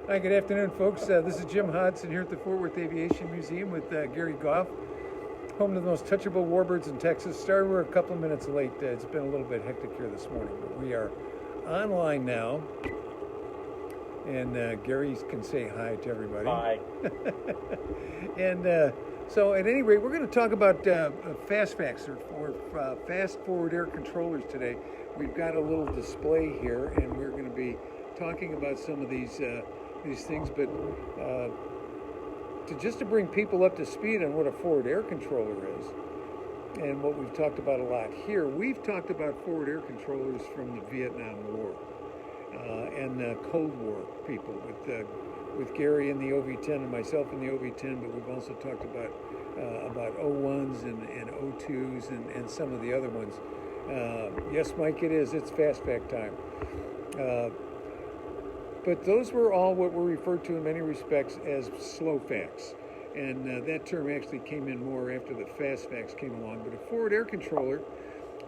Hi, good afternoon, folks. This is Jim Hodgson here at the Fun With Aviation Museum with Garry Goff, home to the most touchable warbirds in Texas. Sorry we're a couple of minutes late. It's been a little bit hectic here this morning, but we are online now. And Garry can say hi to everybody. Hi. And so at any rate, we're going to talk about fastbacks or fast forward air controllers today. We've got a little display here, and we're going to be talking about some of these things, but to bring people up to speed on what a forward air controller is and what we've talked about a lot here. We've talked about forward air controllers from the Vietnam War and the Cold War people with Garry in the OV-10 and myself in the OV-10, but we've also talked about O1s and O2s and some of the other ones. Yes, Mike, it's fastback time. But those were all what were referred to in many respects as slow facts. And that term actually came in more after the fast facts came along. But a forward air controller,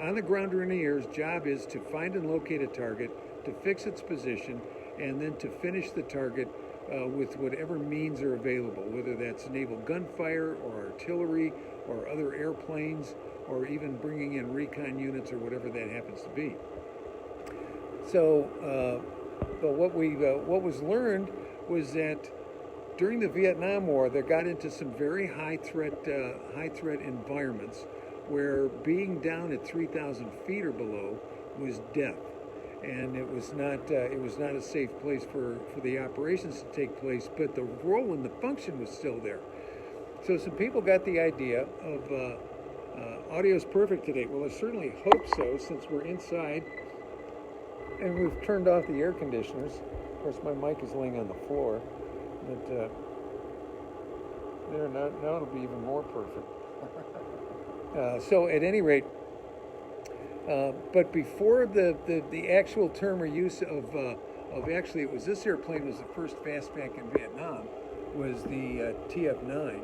on the ground or in the air's job is to find and locate a target, to fix its position, and then to finish the target with whatever means are available, whether that's naval gunfire or artillery or other airplanes or even bringing in recon units or whatever that happens to be. So, but what was learned was that during the Vietnam War, they got into some very high threat environments where being down at 3,000 feet or below was death, and it was not a safe place for the operations to take place. But the role and the function was still there. So some people got the idea of audio's perfect today. Well, I certainly hope so, since we're inside. And we've turned off the air conditioners. Of course, my mic is laying on the floor. But now it'll be even more perfect. So at any rate, but before the actual term or use of actually, it was this airplane was the first fastback in Vietnam, was the TF-9.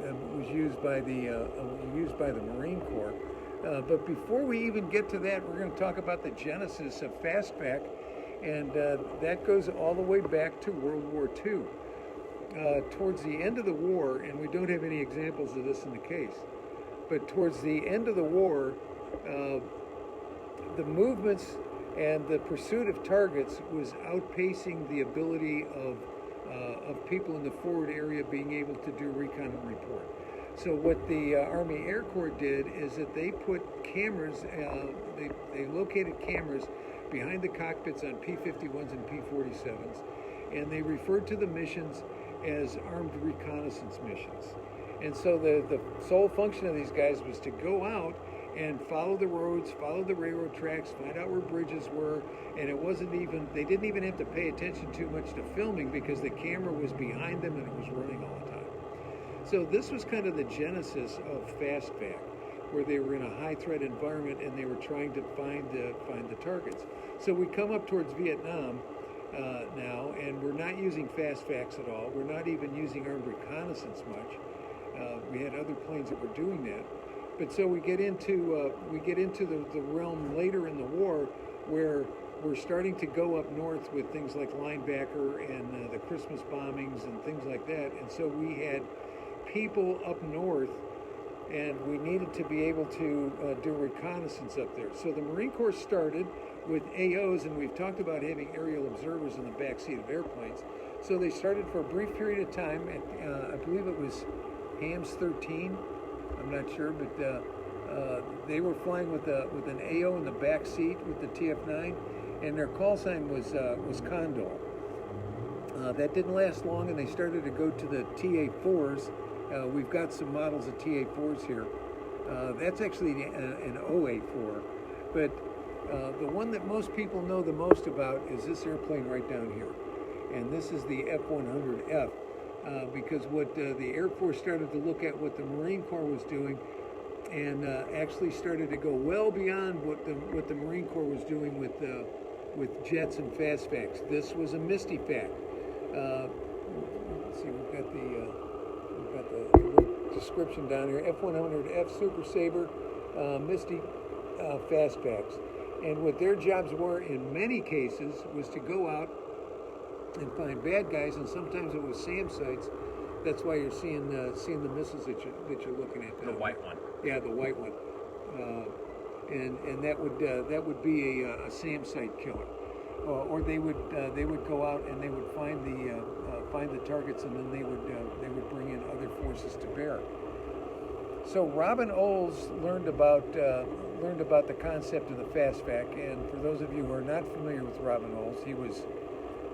It was used by the Marine Corps. But before we even get to that, we're going to talk about the genesis of fastback, and that goes all the way back to World War II. Towards the end of the war, and we don't have any examples of this in the case, but towards the end of the war, the movements and the pursuit of targets was outpacing the ability of people in the forward area being able to do recon and report. So what the Army Air Corps did is that they put cameras, they located cameras behind the cockpits on P-51s and P-47s, and they referred to the missions as armed reconnaissance missions. And so the sole function of these guys was to go out and follow the roads, follow the railroad tracks, find out where bridges were, and they didn't even have to pay attention too much to filming because the camera was behind them and it was running all the time. So this was kind of the genesis of fastback, where they were in a high threat environment and they were trying to find the targets. So we come up towards Vietnam now, and we're not using fastbacks at all. We're not even using armed reconnaissance much. We had other planes that were doing that. But so we get into the realm later in the war where we're starting to go up north with things like Linebacker and the Christmas bombings and things like that. And so we had people up north, and we needed to be able to do reconnaissance up there. So the Marine Corps started with AOs, and we've talked about having aerial observers in the back seat of airplanes. So they started for a brief period of time at, I believe it was HAMS 13, I'm not sure, but they were flying with an AO in the back seat with the TF-9, and their call sign was Condor. That didn't last long, and they started to go to the TA-4s. We've got some models of TA-4s here. That's actually an OA-4, but the one that most people know the most about is this airplane right down here, and this is the F-100F, because what the Air Force started to look at what the Marine Corps was doing, and actually started to go well beyond what the Marine Corps was doing with jets and fastbacks. This was a Misty fact. Let's see, we've got the description down here. F-100F Super Sabre Misty fastbacks. And what their jobs were in many cases was to go out and find bad guys, and sometimes it was SAM sites. That's why you're seeing the missiles that you're looking at. The white one. Yeah, the white one, and that would be a SAM site killer, or they would go out and they would find the targets, and then they would bring in other forces to bear. So Robin Olds learned about the concept of the FastVac, and for those of you who are not familiar with Robin Olds, he was,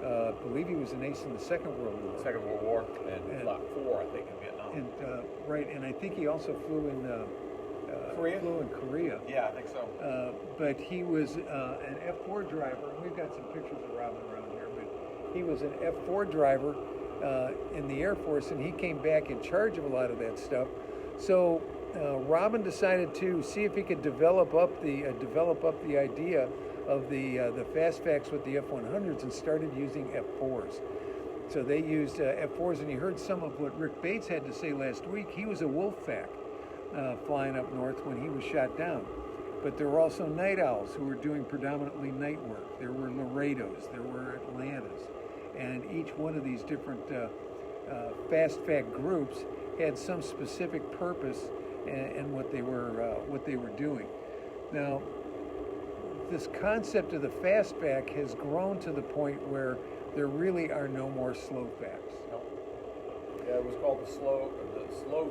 I believe he was an ace in the Second World War. Second World War, and Lot 4, I think, in Vietnam. And right, and I think he also flew in Korea. Flew in Korea. Yeah, I think so. But he was an F4 driver, and we've got some pictures of Robin around here. But he was an F4 driver in the Air Force, and he came back in charge of a lot of that stuff. So Robin decided to see if he could develop up the idea of the FastVacs with the F-100s, and started using F4s. So they used F4s, and you heard some of what Rick Bates had to say last week. He was a Wolfpack flying up north when he was shot down. But there were also night owls who were doing predominantly night work. There were Laredos, there were Atlantas, and each one of these different FastVac groups had some specific purpose and what they were doing. Now, this concept of the FastVac has grown to the point where there really are no more slow vacs. Nope. Yeah, it was called the slow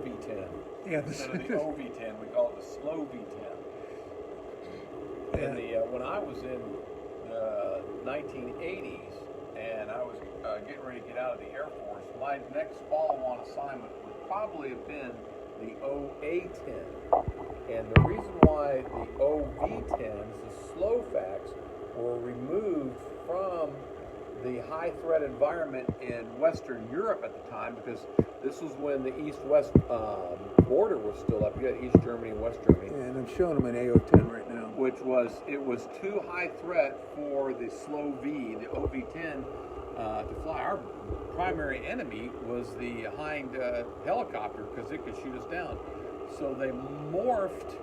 V10. Yeah, instead of the OV10, we call it the slow V10. Yeah. And when I was in the 1980s and I was getting ready to get out of the Air Force, my next follow-on assignment would probably have been the OA10. And the reason why the OV10s, the slow vacs, were removed from the high threat environment in Western Europe at the time, because this was when the East-West border was still up. You had East Germany and West Germany. And I'm showing them an AO-10 right now. It was too high threat for the slow V, the OV-10, to fly. Our primary enemy was the Hind helicopter, because it could shoot us down. So they morphed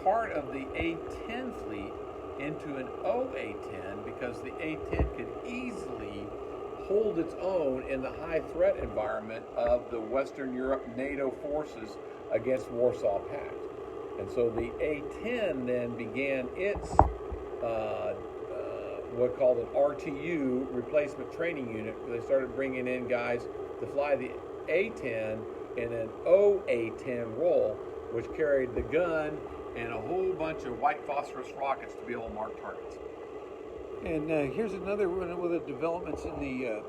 part of the A-10 fleet into an OA-10, because the A-10 could easily hold its own in the high threat environment of the Western Europe NATO forces against Warsaw Pact. And so the A-10 then began its what called an RTU, replacement training unit, where they started bringing in guys to fly the A-10 in an OA-10 role, which carried the gun and a whole bunch of white phosphorus rockets to be able to mark targets. And here's another one of the developments in the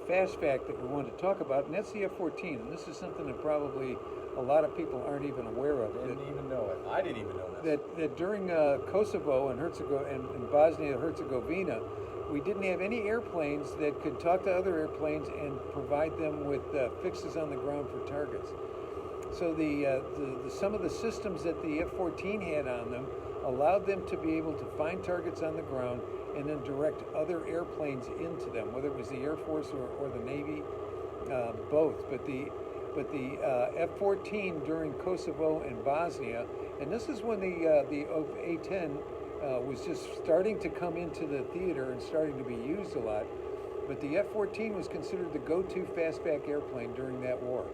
FastVac that we wanted to talk about, and that's the F-14. And this is something that probably a lot of people aren't even aware of. Didn't even know it. I didn't even know this. That during Kosovo and Bosnia-Herzegovina, we didn't have any airplanes that could talk to other airplanes and provide them with fixes on the ground for targets. So some of the systems that the F-14 had on them allowed them to be able to find targets on the ground and then direct other airplanes into them, whether it was the Air Force or the Navy, both. But the F-14 during Kosovo and Bosnia, and this is when the A-10 was just starting to come into the theater and starting to be used a lot. But the F-14 was considered the go-to fastback airplane during that war.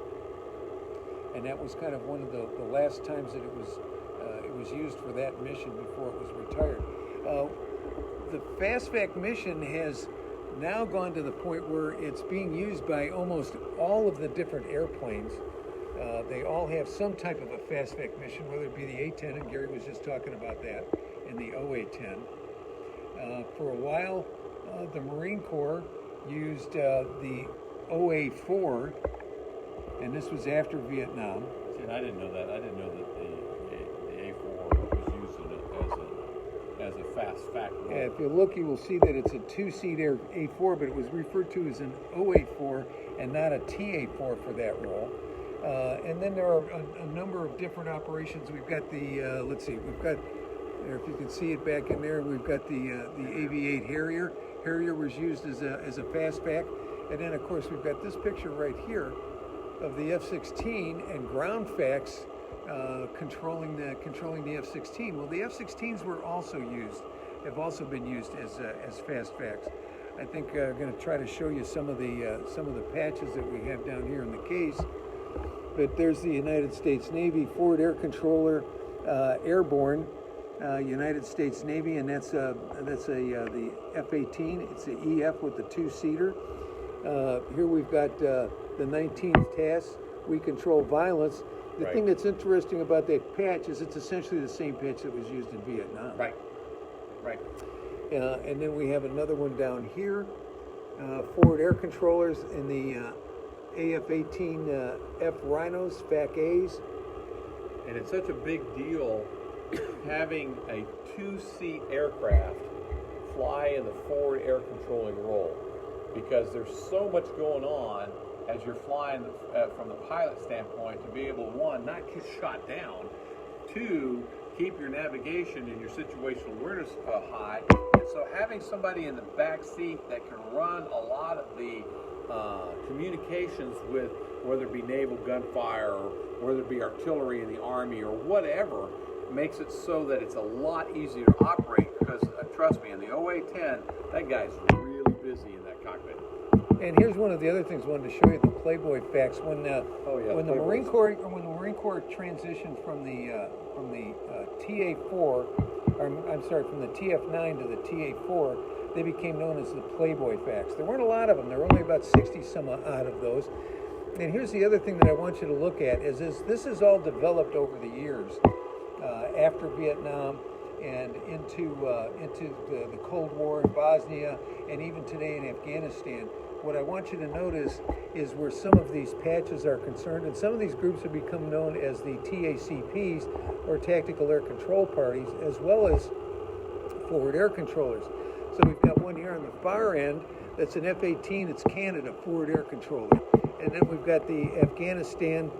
And that was kind of one of the last times that it was used for that mission before it was retired. The fastback mission has now gone to the point where it's being used by almost all of the different airplanes. They all have some type of a fastback mission, whether it be the A-10, and Gary was just talking about that, and the OA-10. For a while, the Marine Corps used the OA-4, and this was after Vietnam. See, and I didn't know that. I didn't know that the A-4 was used as a fast-fac role. Yeah, if you look, you will see that it's a two-seat A-4, but it was referred to as an OA-4 and not a TA-4 for that role. And then there are a number of different operations. We've got the, let's see, we've got, if you can see it back in there, we've got the AV-8 Harrier. Harrier was used as a fastback. And then, of course, we've got this picture right here of the F-16 and ground facs controlling the F-16. Well, the F-16s have also been used as fastbacks. I think I'm going to try to show you some of the patches that we have down here in the case. But there's the United States Navy Forward Air Controller Airborne, United States Navy, and that's the F-18. It's the EF with the two-seater. Here we've got the 19th task. We control violence. The thing that's interesting about that patch is it's essentially the same patch that was used in Vietnam. Right. And then we have another one down here, forward air controllers in the AF-18F Rhinos, FAC-A's. And it's such a big deal having a two-seat aircraft fly in the forward air controlling role, because there's so much going on as you're flying from the pilot standpoint to be able, one, not get shot down, two, keep your navigation and your situational awareness high. And so having somebody in the back seat that can run a lot of the communications with, whether it be naval gunfire or whether it be artillery in the Army or whatever, makes it so that it's a lot easier to operate, because trust me, in the OA-10, that guy's really busy in that cockpit. And here's one of the other things I wanted to show you: the Playboy facts. When the Marine Corps transitioned from the TA-4, from the TF-9 to the TA-4, they became known as the Playboy facts. There weren't a lot of them. There were only about 60 some odd of those. And here's the other thing that I want you to look at: is this is all developed over the years after Vietnam and into the Cold War in Bosnia, and even today in Afghanistan. What I want you to notice is where some of these patches are concerned, and some of these groups have become known as the TACPs, or Tactical Air Control Parties, as well as forward air controllers. So we've got one here on the far end that's an F-18, it's Canada, forward air controller. And then we've got the Afghanistan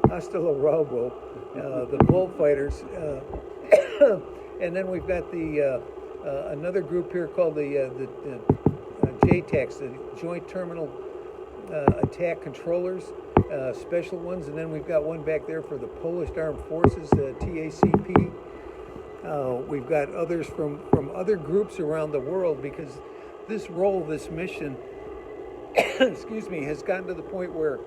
Hasta la Robo, the bullfighters. And then we've got the another group here called the JTACs, the Joint Terminal Attack Controllers, special ones. And then we've got one back there for the Polish Armed Forces, TACP. We've got others from other groups around the world, because this role, this mission, excuse me, has gotten to the point where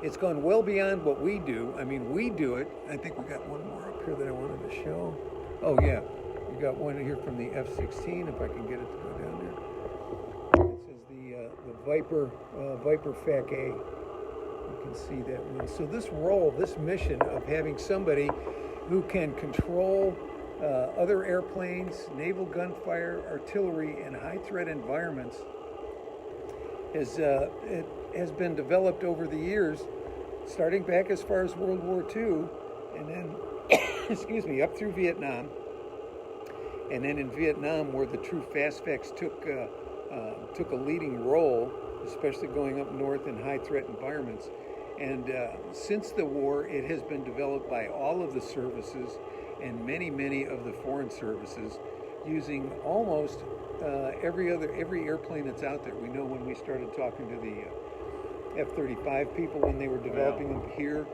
it's gone well beyond what we do. I mean, we do it. I think we got one more up here that I wanted to show. Oh yeah, we got one here from the F-16, if I can get it to go down there. It says the Viper FAC-A. You can see that one. So this role, this mission of having somebody who can control other airplanes, naval gunfire, artillery, and high-threat environments has been developed over the years, starting back as far as World War II, and then, excuse me, up through Vietnam. And then in Vietnam, where the true FASFACs took a leading role, especially going up north in high-threat environments. And since the war, it has been developed by all of the services and many, many of the foreign services, using almost every airplane that's out there. We know when we started talking to the F-35 people when they were developing them here,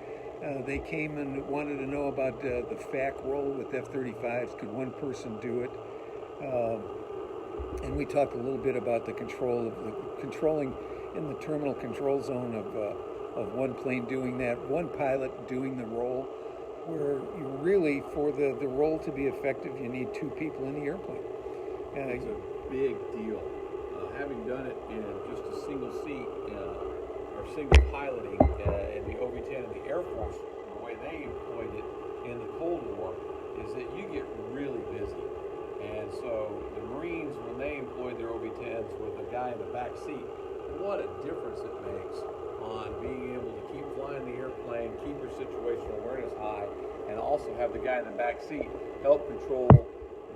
they came and wanted to know about the FAC role with F-35s. Could one person do it? And we talked a little bit about the controlling in the terminal control zone of one plane doing that, one pilot doing the role, where you really, for the role to be effective, you need two people in the airplane. It's a big deal. Having done it in just a single seat or single piloting in the OV-10 in the Air Force, the way they employed it in the Cold War is that you get really busy. And so the Marines, when they employed their OV-10s with a guy in the back seat, what a difference it makes on being able to keep flying the airplane, keep your situational awareness high, and also have the guy in the back seat help control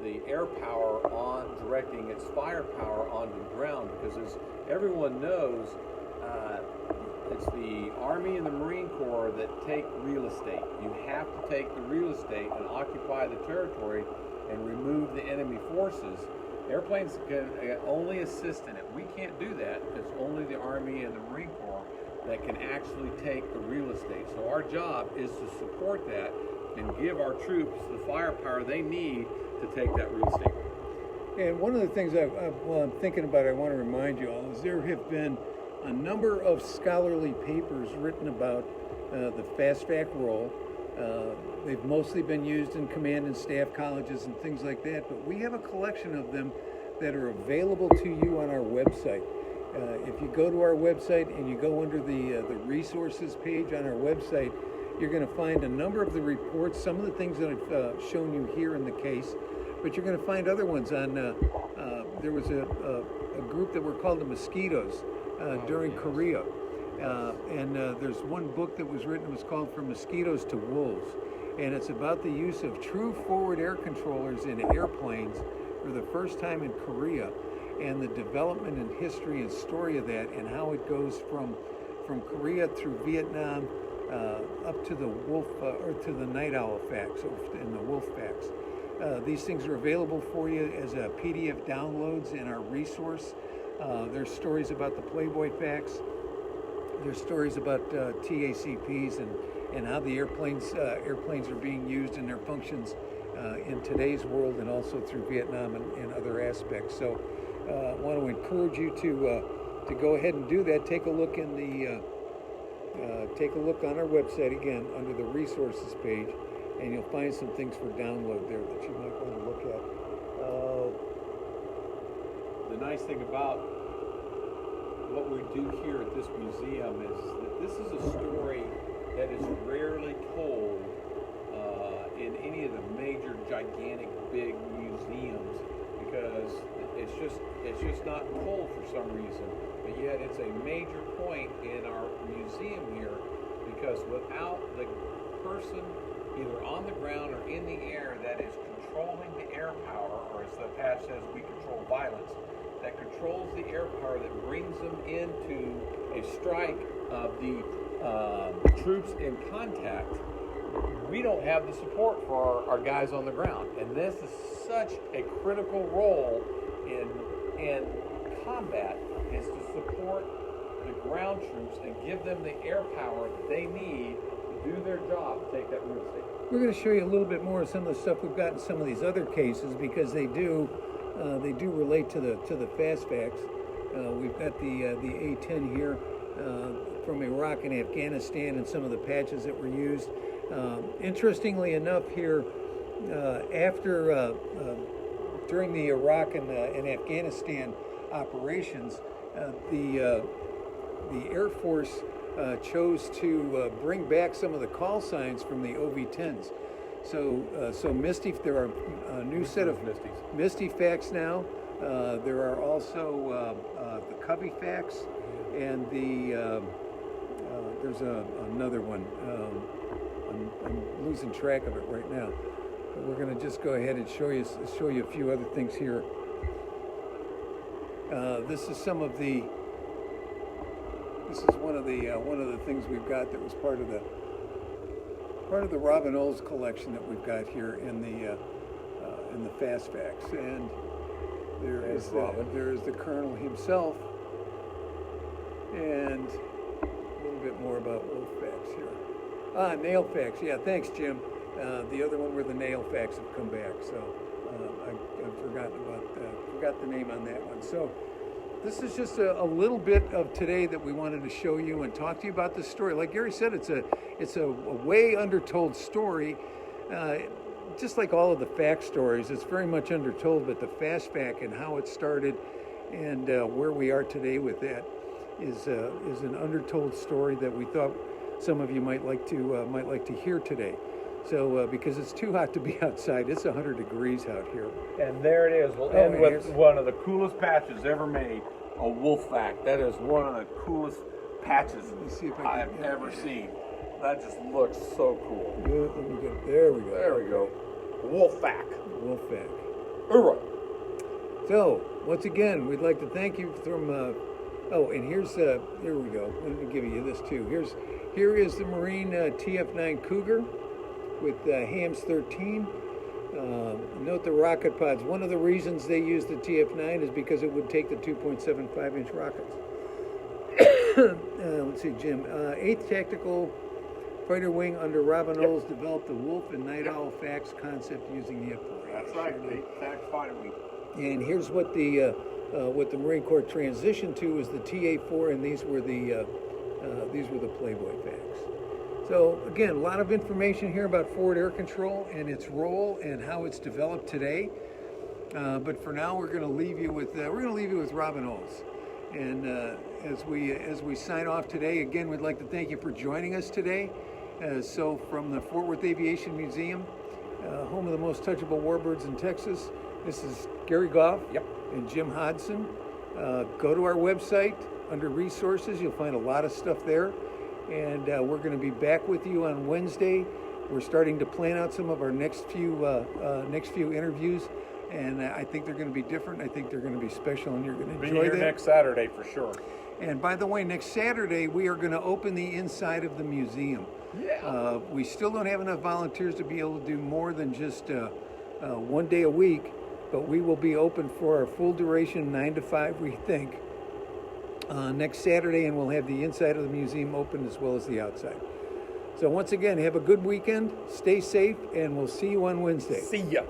the air power on directing its firepower onto the ground. Because as everyone knows, it's the Army and the Marine Corps that take real estate. You have to take the real estate and occupy the territory and remove the enemy forces. Airplanes can only assist in it. We can't do that. It's only the Army and the Marine Corps that can actually take the real estate. So our job is to support that and give our troops the firepower they need to take that real estate. And one of the things while I'm thinking about it, I want to remind you all is there have been a number of scholarly papers written about the FastVac roll. They've mostly been used in command and staff colleges and things like that, but we have a collection of them that are available to you on our website. If you go to our website and you go under the resources page on our website, you're going to find a number of the reports, some of the things that I've shown you here in the case, but you're going to find other ones on, there was a group that were called the Mosquitoes during Korea. And there's one book that was written, it was called From Mosquitoes to Wolves. And it's about the use of true forward air controllers in airplanes for the first time in Korea, and the development and history and story of that, and how it goes from Korea through Vietnam up to the wolf or to the night owl facts and the wolf facts. These things are available for you as PDF downloads in our resource. There's stories about the Playboy facts. There's stories about TACPs and how the airplanes are being used in their functions in today's world, and also through Vietnam and other aspects. So I want to encourage you to go ahead and do that. Take a look in the take a look on our website again under the resources page, and you'll find some things for download there that you might want to look at. The nice thing about what we do here at this museum is that this is a story that is rarely told in any of the major, gigantic, big museums, because it's just not told for some reason. But yet it's a major point in our museum here, because without the person either on the ground or in the air that is controlling the air power, or as the patch says, we control violence, that controls the air power that brings them into a strike of the troops in contact, we don't have the support for our guys on the ground. And this is such a critical role in combat, is to support the ground troops and give them the air power that they need to do their job to take that real estate. We're going to show you a little bit more of some of the stuff we've got in some of these other cases, because they do relate to the FastVacs. We've got the A-10 here from Iraq and Afghanistan, and some of the patches that were used. Interestingly enough, here during the Iraq and Afghanistan operations, the Air Force chose to bring back some of the call signs from the OV-10s. So Misty, there are a new set of Misty facts now. There are also the Covey facts, and there's another one. I'm losing track of it right now. But we're going to just go ahead and show you a few other things here. This is one of the things we've got that was part of the Robin Olds collection that we've got here in the FastVacs. And there is the Colonel himself, and a little bit more about wolf facts here. Nail facts. Yeah, thanks, Jim. The other one where the nail facts have come back. So I've forgot the name on that one. So this is just a little bit of today that we wanted to show you and talk to you about this story. Like Gary said, it's a way undertold story. Just like all of the fact stories, it's very much undertold, but the FastVac and how it started and where we are today with that is an undertold story that we thought some of you might like to hear today. So because it's too hot to be outside, it's 100 degrees out here. And there it is. We'll end with one of the coolest patches ever made, a wolf fact. That is one of the coolest patches I have ever seen. That just looks so cool. Good. Let me get, there we go. There we go. Wolf fact. Wolf fact. Hoorah. So once again, we'd like to thank you from. And here's here we go. Let me give you this too. Here is the Marine TF9 Cougar with Hams 13. Note the rocket pods. One of the reasons they used the TF9 is because it would take the 2.75-inch rockets. Let's see, Jim. 8th Tactical Fighter Wing under Robin Olds developed the Wolf and Night Owl facts concept using the F-4. That's right. 8th Tactical Fighter Wing. And here's what the Marine Corps transitioned to is the TA4, and these were the Playboy facts. So again, a lot of information here about forward air control and its role and how it's developed today. But for now, we're going to leave you with Robin Olds. And as we sign off today, again, we'd like to thank you for joining us today. So from the Fort Worth Aviation Museum, home of the most touchable warbirds in Texas, this is Garry Goff and Jim Hodgson. Go to our website under resources. You'll find a lot of stuff there. And we're going to be back with you on Wednesday. We're starting to plan out some of our next few interviews. And I think they're going to be different. I think they're going to be special, and you're going to enjoy them. Be here next Saturday for sure. And by the way, next Saturday, we are going to open the inside of the museum. Yeah. We still don't have enough volunteers to be able to do more than just 1 day a week, but we will be open for our full duration, 9 to 5, we think, next Saturday, and we'll have the inside of the museum open as well as the outside. So once again, have a good weekend, stay safe, and we'll see you on Wednesday. See ya.